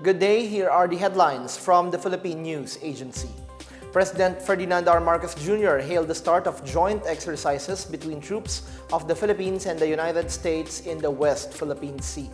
Good day, here are the headlines from the Philippine News Agency. President Ferdinand R. Marcos Jr. hailed the start of joint exercises between troops of the Philippines and the United States in the West Philippine Sea.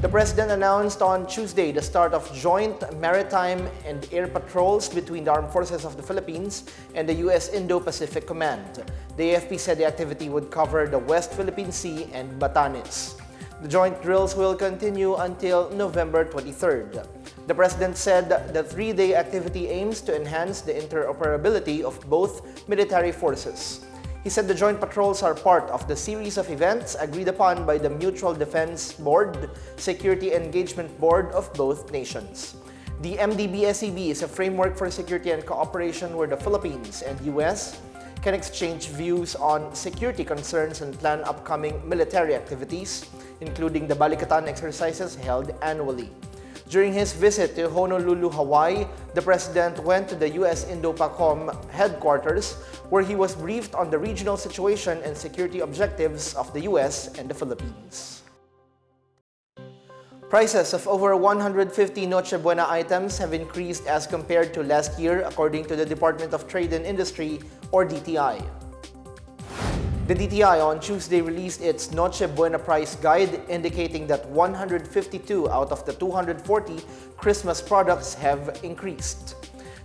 The President announced on Tuesday the start of joint maritime and air patrols between the Armed Forces of the Philippines and the U.S. Indo-Pacific Command. The AFP said the activity would cover the West Philippine Sea and Batanes. The joint drills will continue until November 23rd. The President said the three-day activity aims to enhance the interoperability of both military forces. He said the joint patrols are part of the series of events agreed upon by the Mutual Defense Board, Security Engagement Board of both nations. The MDB-SEB is a framework for security and cooperation where the Philippines and U.S. can exchange views on security concerns and plan upcoming military activities, including the Balikatan exercises held annually. During his visit to Honolulu, Hawaii, the President went to the U.S. Indo-PACOM headquarters where he was briefed on the regional situation and security objectives of the U.S. and the Philippines. Prices of over 150 Noche Buena items have increased as compared to last year, according to the Department of Trade and Industry, or DTI. The DTI on Tuesday released its Noche Buena price guide, indicating that 152 out of the 240 Christmas products have increased.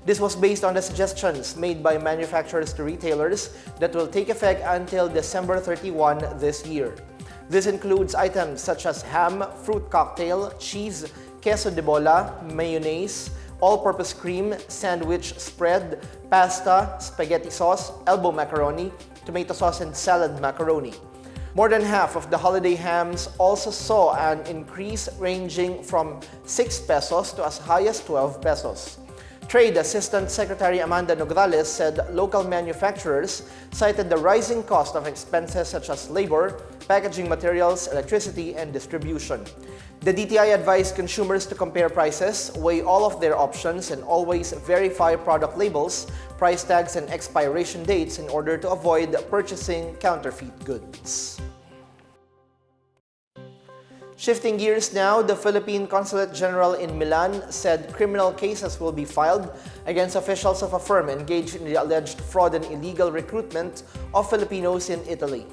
This was based on the suggestions made by manufacturers to retailers that will take effect until December 31 this year. This includes items such as ham, fruit cocktail, cheese, queso de bola, mayonnaise, all-purpose cream, sandwich spread, pasta, spaghetti sauce, elbow macaroni, tomato sauce, and salad macaroni. More than half of the holiday hams also saw an increase ranging from 6 pesos to as high as 12 pesos. Trade Assistant Secretary Amanda Nograles said local manufacturers cited the rising cost of expenses such as labor, packaging materials, electricity, and distribution. The DTI advised consumers to compare prices, weigh all of their options, and always verify product labels, price tags, and expiration dates in order to avoid purchasing counterfeit goods. Shifting gears now, the Philippine Consulate General in Milan said criminal cases will be filed against officials of a firm engaged in the alleged fraud and illegal recruitment of Filipinos in Italy.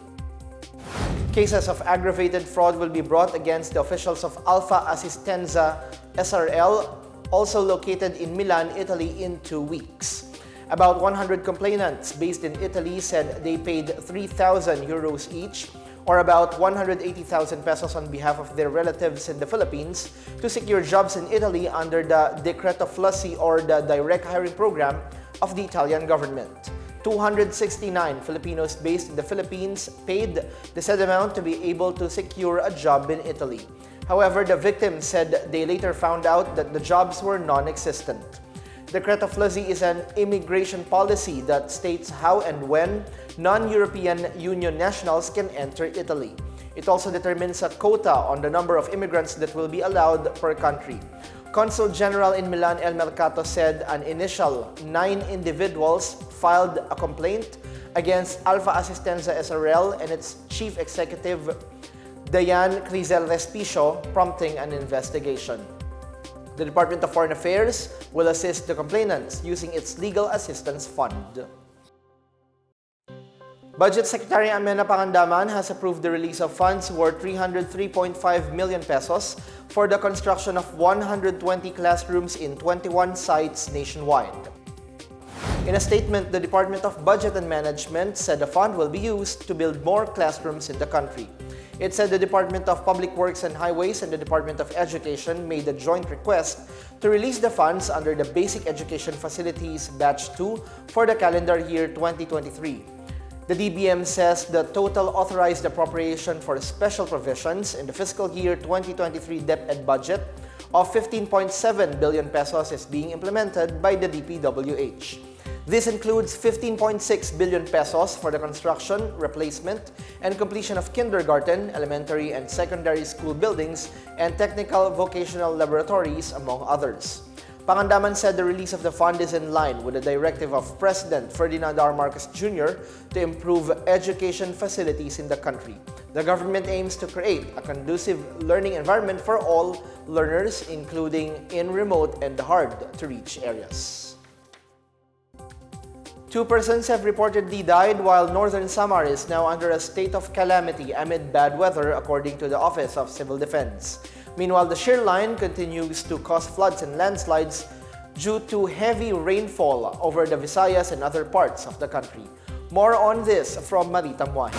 Cases of aggravated fraud will be brought against the officials of Alpha Assistenza SRL, also located in Milan, Italy, in 2 weeks. About 100 complainants based in Italy said they paid 3,000 euros each, or about 180,000 pesos on behalf of their relatives in the Philippines to secure jobs in Italy under the Decreto Flussi, or the direct hiring program of the Italian government. 269 Filipinos based in the Philippines paid the said amount to be able to secure a job in Italy. However, the victims said they later found out that the jobs were non-existent. Decreto Flussi is an immigration policy that states how and when non-European Union nationals can enter Italy. It also determines a quota on the number of immigrants that will be allowed per country. Consul General in Milan El Mercato said an initial 9 individuals filed a complaint against Alpha Assistenza SRL and its chief executive, Diane Crizel Respicio, prompting an investigation. The Department of Foreign Affairs will assist the complainants using its Legal Assistance Fund. Budget Secretary Amena Pangandaman has approved the release of funds worth 303.5 million pesos for the construction of 120 classrooms in 21 sites nationwide. In a statement, the Department of Budget and Management said the fund will be used to build more classrooms in the country. It said the Department of Public Works and Highways and the Department of Education made a joint request to release the funds under the Basic Education Facilities Batch 2 for the calendar year 2023. The DBM says the total authorized appropriation for special provisions in the fiscal year 2023 DepEd budget of 15.7 billion pesos is being implemented by the DPWH. This includes 15.6 billion pesos for the construction, replacement, and completion of kindergarten, elementary, and secondary school buildings and technical vocational laboratories, among others. Pangandaman said the release of the fund is in line with the directive of President Ferdinand R. Marcos Jr. to improve education facilities in the country. The government aims to create a conducive learning environment for all learners, including in remote and hard-to-reach areas. 2 persons have reportedly died, while Northern Samar is now under a state of calamity amid bad weather, according to the Office of Civil Defense. Meanwhile, the Shear line continues to cause floods and landslides due to heavy rainfall over the Visayas and other parts of the country. More on this from Marita Muahe.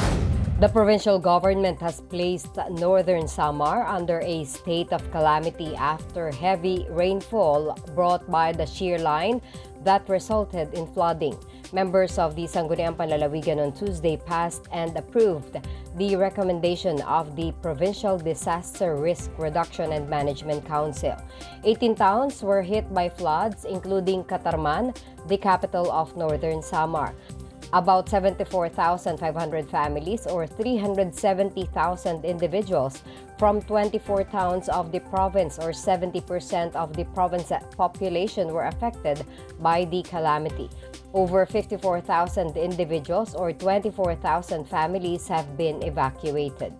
The provincial government has placed Northern Samar under a state of calamity after heavy rainfall brought by the Shear line that resulted in flooding. Members of the Sangguniang Panlalawigan on Tuesday passed and approved the recommendation of the Provincial Disaster Risk Reduction and Management Council. 18 towns were hit by floods, including Catarman, the capital of Northern Samar. About 74,500 families or 370,000 individuals from 24 towns of the province or 70% of the province population were affected by the calamity. Over 54,000 individuals or 24,000 families have been evacuated.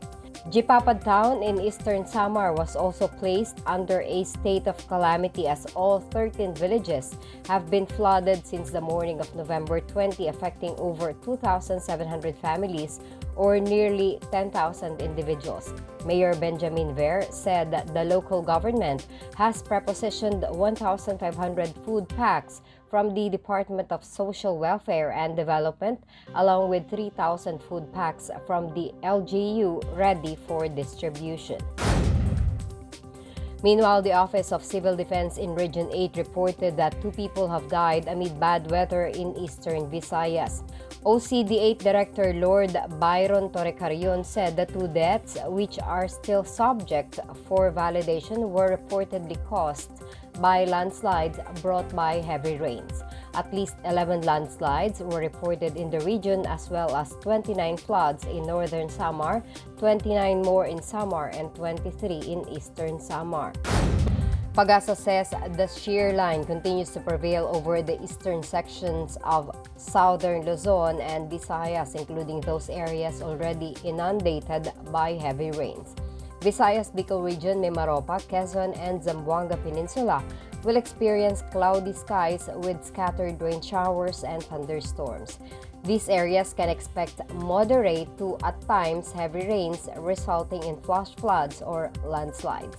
Jipapad town in Eastern Samar was also placed under a state of calamity as all 13 villages have been flooded since the morning of November 20, affecting over 2,700 families or nearly 10,000 individuals. Mayor Benjamin Ver said that the local government has prepositioned 1,500 food packs from the Department of Social Welfare and Development, along with 3,000 food packs from the LGU ready for distribution. Meanwhile, the Office of Civil Defense in Region 8 reported that 2 people have died amid bad weather in Eastern Visayas. OCD8 Director Lord Byron Torrecarion said the 2 deaths, which are still subject for validation, were reportedly caused by landslides brought by heavy rains. At least 11 landslides were reported in the region, as well as 29 floods in Northern Samar, 29 more in Samar, and 23 in Eastern Samar. Pag-asa says the shear line continues to prevail over the eastern sections of southern Luzon and Visayas, including those areas already inundated by heavy rains. Visayas Bicol region, Mimaropa, Quezon, and Zambo Peninsula will experience cloudy skies with scattered rain showers and thunderstorms. These areas can expect moderate to, at times, heavy rains resulting in flash floods or landslides.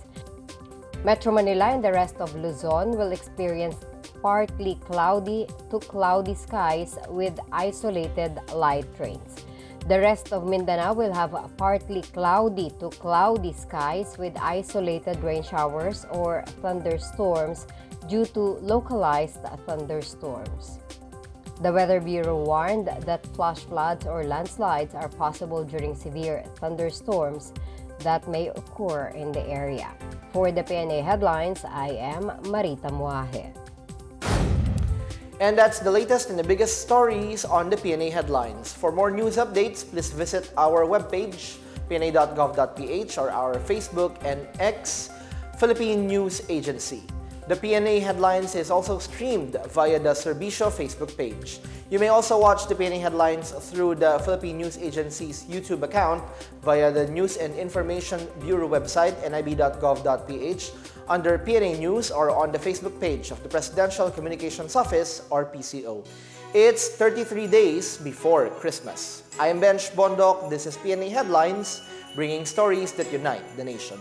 Metro Manila and the rest of Luzon will experience partly cloudy to cloudy skies with isolated light rains. The rest of Mindanao will have partly cloudy to cloudy skies with isolated rain showers or thunderstorms due to localized thunderstorms. The Weather Bureau warned that flash floods or landslides are possible during severe thunderstorms that may occur in the area. For the Pna Headlines, I am Marita Muahe. And that's the latest and the biggest stories on the Pna Headlines. For more news updates, please visit our webpage, pna.gov.ph, or our Facebook and X Philippine News Agency. The Pna Headlines is also streamed via the Servicio Facebook page. You may also watch the Pna Headlines through the Philippine News Agency's YouTube account via the News and Information Bureau website, nib.gov.ph, under PNA News, or on the Facebook page of the Presidential Communications Office, or PCO. It's 33 days before Christmas. I am Bench Bondok. This is PNA Headlines, bringing stories that unite the nation.